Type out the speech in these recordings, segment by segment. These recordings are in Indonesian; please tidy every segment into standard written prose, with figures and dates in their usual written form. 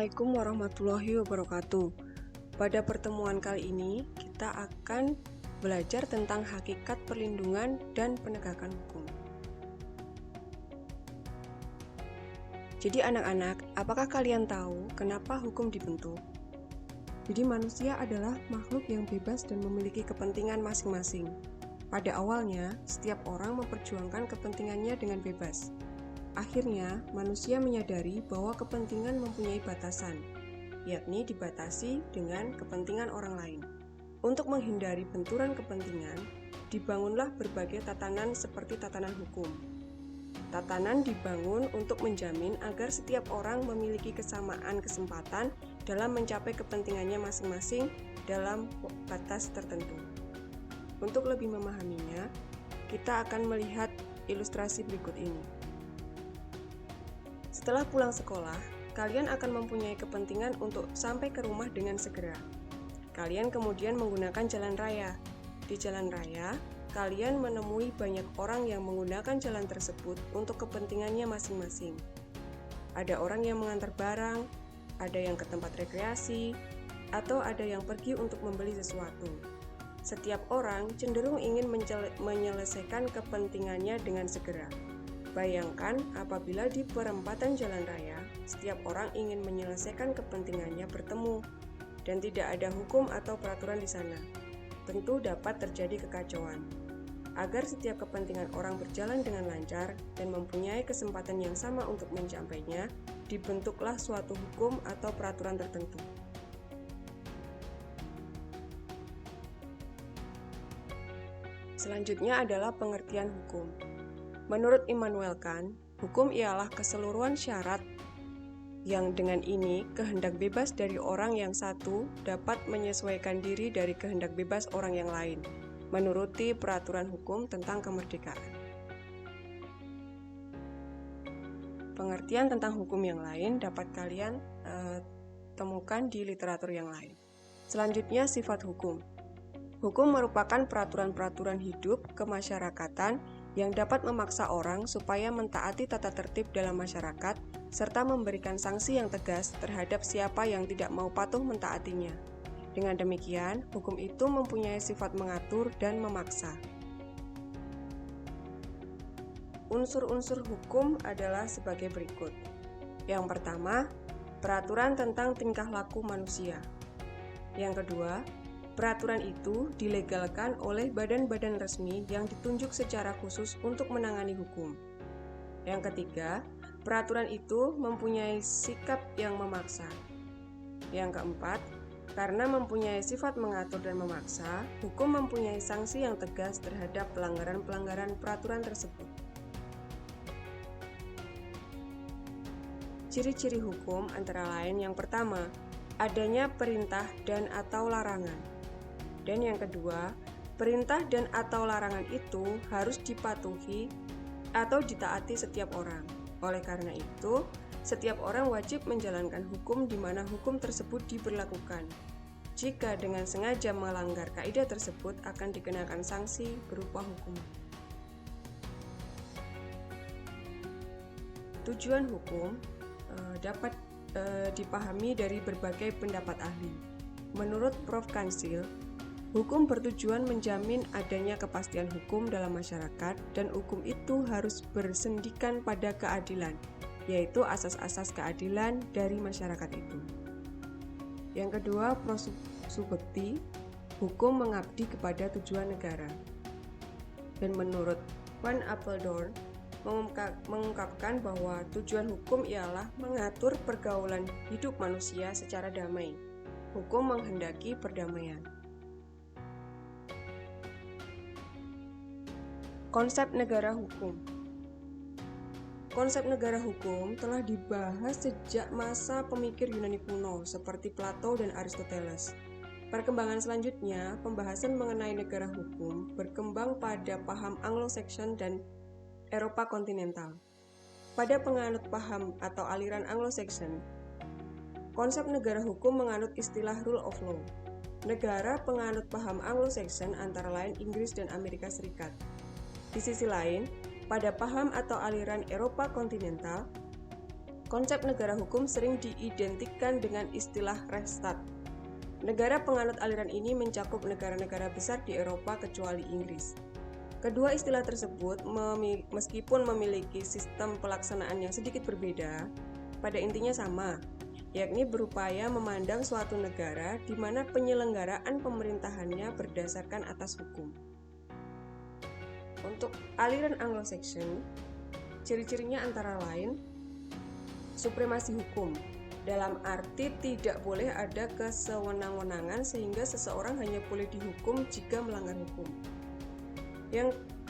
Assalamualaikum warahmatullahi wabarakatuh. Pada pertemuan kali ini, kita akan belajar tentang hakikat perlindungan dan penegakan hukum. Jadi anak-anak, apakah kalian tahu kenapa hukum dibentuk? Jadi manusia adalah makhluk yang bebas dan memiliki kepentingan masing-masing. Pada awalnya, setiap orang memperjuangkan kepentingannya dengan bebas. Akhirnya, manusia menyadari bahwa kepentingan mempunyai batasan, yakni dibatasi dengan kepentingan orang lain. Untuk menghindari benturan kepentingan, dibangunlah berbagai tatanan seperti tatanan hukum. Tatanan dibangun untuk menjamin agar setiap orang memiliki kesamaan kesempatan dalam mencapai kepentingannya masing-masing dalam batas tertentu. Untuk lebih memahaminya, kita akan melihat ilustrasi berikut ini. Setelah pulang sekolah, kalian akan mempunyai kepentingan untuk sampai ke rumah dengan segera. Kalian kemudian menggunakan jalan raya. Di jalan raya, kalian menemui banyak orang yang menggunakan jalan tersebut untuk kepentingannya masing-masing. Ada orang yang mengantar barang, ada yang ke tempat rekreasi, atau ada yang pergi untuk membeli sesuatu. Setiap orang cenderung ingin menyelesaikan kepentingannya dengan segera. Bayangkan apabila di perempatan jalan raya, setiap orang ingin menyelesaikan kepentingannya bertemu, dan tidak ada hukum atau peraturan di sana. Tentu dapat terjadi kekacauan. Agar setiap kepentingan orang berjalan dengan lancar dan mempunyai kesempatan yang sama untuk mencapainya, dibentuklah suatu hukum atau peraturan tertentu. Selanjutnya adalah pengertian hukum. Menurut Immanuel Kant, hukum ialah keseluruhan syarat yang dengan ini kehendak bebas dari orang yang satu dapat menyesuaikan diri dari kehendak bebas orang yang lain, menuruti peraturan hukum tentang kemerdekaan. Pengertian tentang hukum yang lain dapat kalian temukan di literatur yang lain. Selanjutnya, sifat hukum. Hukum merupakan peraturan-peraturan hidup kemasyarakatan yang dapat memaksa orang supaya mentaati tata tertib dalam masyarakat, serta memberikan sanksi yang tegas terhadap siapa yang tidak mau patuh mentaatinya. Dengan demikian, hukum itu mempunyai sifat mengatur dan memaksa. Unsur-unsur hukum adalah sebagai berikut. Yang pertama, peraturan tentang tingkah laku manusia. Yang kedua, peraturan itu dilegalkan oleh badan-badan resmi yang ditunjuk secara khusus untuk menangani hukum. Yang ketiga, peraturan itu mempunyai sikap yang memaksa. Yang keempat, karena mempunyai sifat mengatur dan memaksa, hukum mempunyai sanksi yang tegas terhadap pelanggaran-pelanggaran peraturan tersebut. Ciri-ciri hukum antara lain yang pertama, adanya perintah dan atau larangan. Dan yang kedua, perintah dan atau larangan itu harus dipatuhi atau ditaati setiap orang. Oleh karena itu, setiap orang wajib menjalankan hukum di mana hukum tersebut diberlakukan. Jika dengan sengaja melanggar kaidah tersebut akan dikenakan sanksi berupa hukuman. Tujuan hukum dapat dipahami dari berbagai pendapat ahli. Menurut Prof. Kansil, hukum bertujuan menjamin adanya kepastian hukum dalam masyarakat dan hukum itu harus bersendikan pada keadilan, yaitu asas-asas keadilan dari masyarakat itu. Yang kedua, prosubekti, hukum mengabdi kepada tujuan negara. Dan menurut Van Apeldoorn, mengungkapkan bahwa tujuan hukum ialah mengatur pergaulan hidup manusia secara damai. Hukum menghendaki perdamaian. Konsep negara hukum. Konsep negara hukum telah dibahas sejak masa pemikir Yunani kuno seperti Plato dan Aristoteles. Perkembangan selanjutnya, pembahasan mengenai negara hukum berkembang pada paham Anglo-Saxon dan Eropa kontinental. Pada penganut paham atau aliran Anglo-Saxon, konsep negara hukum menganut istilah rule of law. Negara penganut paham Anglo-Saxon antara lain Inggris dan Amerika Serikat. Di sisi lain, pada paham atau aliran Eropa kontinental, konsep negara hukum sering diidentikan dengan istilah Rechtsstaat. Negara penganut aliran ini mencakup negara-negara besar di Eropa kecuali Inggris. Kedua istilah tersebut, meskipun memiliki sistem pelaksanaan yang sedikit berbeda, pada intinya sama, yakni berupaya memandang suatu negara di mana penyelenggaraan pemerintahannya berdasarkan atas hukum. Untuk aliran Anglo-Saxon, ciri-cirinya antara lain supremasi hukum, dalam arti tidak boleh ada kesewenang-wenangan sehingga seseorang hanya boleh dihukum jika melanggar hukum.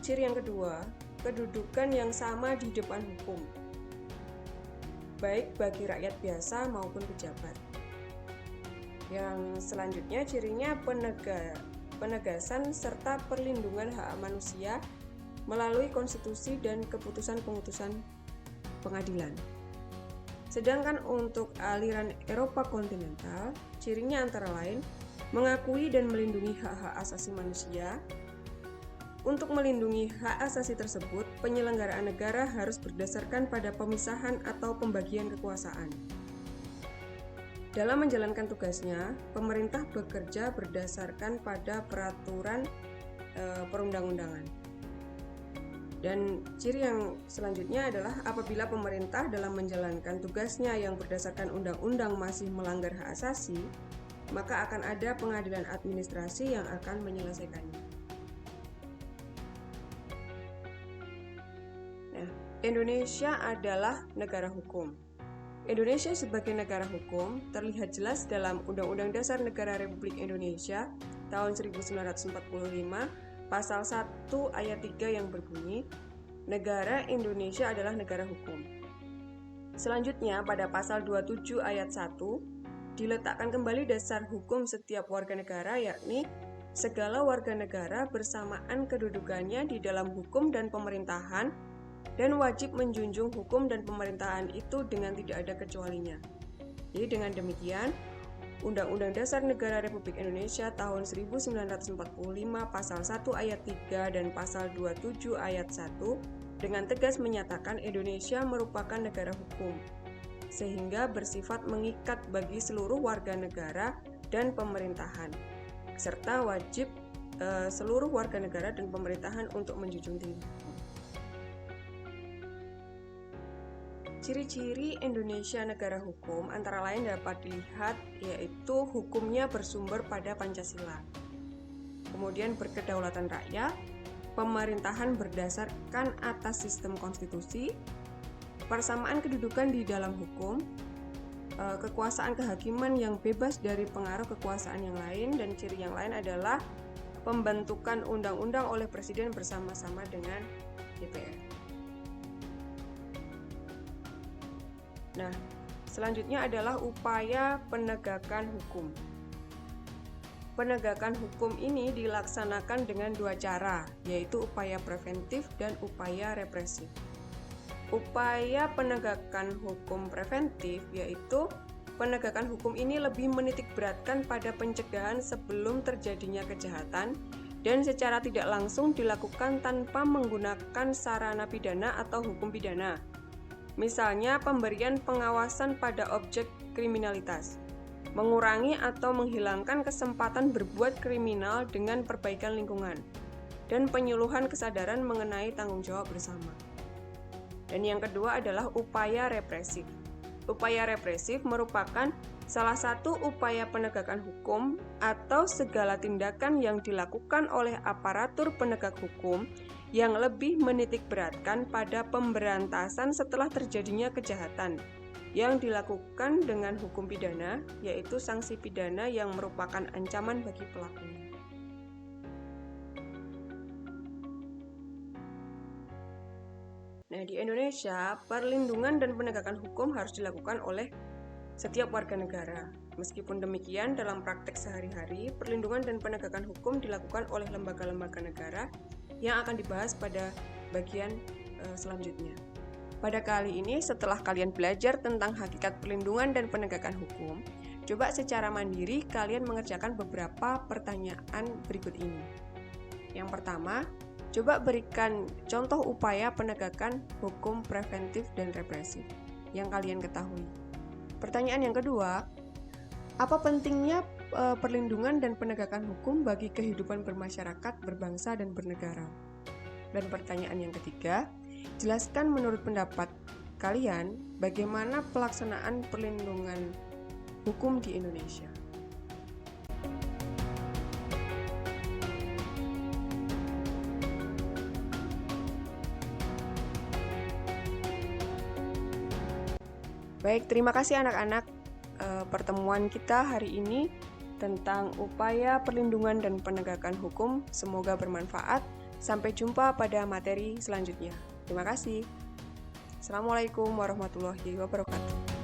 Ciri yang kedua, kedudukan yang sama di depan hukum, baik bagi rakyat biasa maupun pejabat. Yang selanjutnya cirinya penegasan serta perlindungan hak manusia melalui konstitusi dan keputusan-keputusan pengadilan. Sedangkan untuk aliran Eropa kontinental, cirinya antara lain mengakui dan melindungi hak-hak asasi manusia. Untuk melindungi hak asasi tersebut, penyelenggaraan negara harus berdasarkan pada pemisahan atau pembagian kekuasaan. Dalam menjalankan tugasnya, pemerintah bekerja berdasarkan pada peraturan perundang-undangan. Dan ciri yang selanjutnya adalah apabila pemerintah dalam menjalankan tugasnya yang berdasarkan undang-undang masih melanggar hak asasi, maka akan ada pengadilan administrasi yang akan menyelesaikannya. Nah, Indonesia adalah negara hukum. Indonesia sebagai negara hukum terlihat jelas dalam Undang-Undang Dasar Negara Republik Indonesia tahun 1945 Pasal 1 ayat 3 yang berbunyi, negara Indonesia adalah negara hukum. Selanjutnya pada pasal 27 ayat 1, diletakkan kembali dasar hukum setiap warga negara, yakni segala warga negara bersamaan kedudukannya di dalam hukum dan pemerintahan dan wajib menjunjung hukum dan pemerintahan itu dengan tidak ada kecualinya. Jadi dengan demikian, Undang-Undang Dasar Negara Republik Indonesia tahun 1945 pasal 1 ayat 3 dan pasal 27 ayat 1 dengan tegas menyatakan Indonesia merupakan negara hukum, sehingga bersifat mengikat bagi seluruh warga negara dan pemerintahan, serta wajib seluruh warga negara dan pemerintahan untuk menjunjung tinggi hukum. Ciri-ciri Indonesia negara hukum antara lain dapat dilihat yaitu hukumnya bersumber pada Pancasila. Kemudian berkedaulatan rakyat, pemerintahan berdasarkan atas sistem konstitusi, persamaan kedudukan di dalam hukum, kekuasaan kehakiman yang bebas dari pengaruh kekuasaan yang lain, dan ciri yang lain adalah pembentukan undang-undang oleh Presiden bersama-sama dengan DPR. Nah, selanjutnya adalah upaya penegakan hukum. Penegakan hukum ini dilaksanakan dengan dua cara, yaitu upaya preventif dan upaya represif. Upaya penegakan hukum preventif yaitu penegakan hukum ini lebih menitikberatkan pada pencegahan sebelum terjadinya kejahatan dan secara tidak langsung dilakukan tanpa menggunakan sarana pidana atau hukum pidana. Misalnya pemberian pengawasan pada objek kriminalitas, mengurangi atau menghilangkan kesempatan berbuat kriminal dengan perbaikan lingkungan, dan penyuluhan kesadaran mengenai tanggung jawab bersama. Dan yang kedua adalah upaya represif. Upaya represif merupakan salah satu upaya penegakan hukum atau segala tindakan yang dilakukan oleh aparatur penegak hukum yang lebih menitikberatkan pada pemberantasan setelah terjadinya kejahatan yang dilakukan dengan hukum pidana, yaitu sanksi pidana yang merupakan ancaman bagi pelakunya. Nah, di Indonesia, perlindungan dan penegakan hukum harus dilakukan oleh setiap warga negara. Meskipun demikian, dalam praktek sehari-hari, perlindungan dan penegakan hukum dilakukan oleh lembaga-lembaga negara yang akan dibahas pada bagian selanjutnya. Pada kali ini, setelah kalian belajar tentang hakikat perlindungan dan penegakan hukum, coba secara mandiri kalian mengerjakan beberapa pertanyaan berikut ini. Yang pertama, coba berikan contoh upaya penegakan hukum preventif dan represif. yang kalian ketahui. Pertanyaan yang kedua, apa pentingnya perlindungan dan penegakan hukum bagi kehidupan bermasyarakat, berbangsa, dan bernegara? Dan pertanyaan yang ketiga, jelaskan menurut pendapat kalian bagaimana pelaksanaan perlindungan hukum di Indonesia. Baik, terima kasih anak-anak. Pertemuan kita hari ini tentang upaya perlindungan dan penegakan hukum semoga bermanfaat. Sampai jumpa pada materi selanjutnya. Terima kasih. Assalamualaikum warahmatullahi wabarakatuh.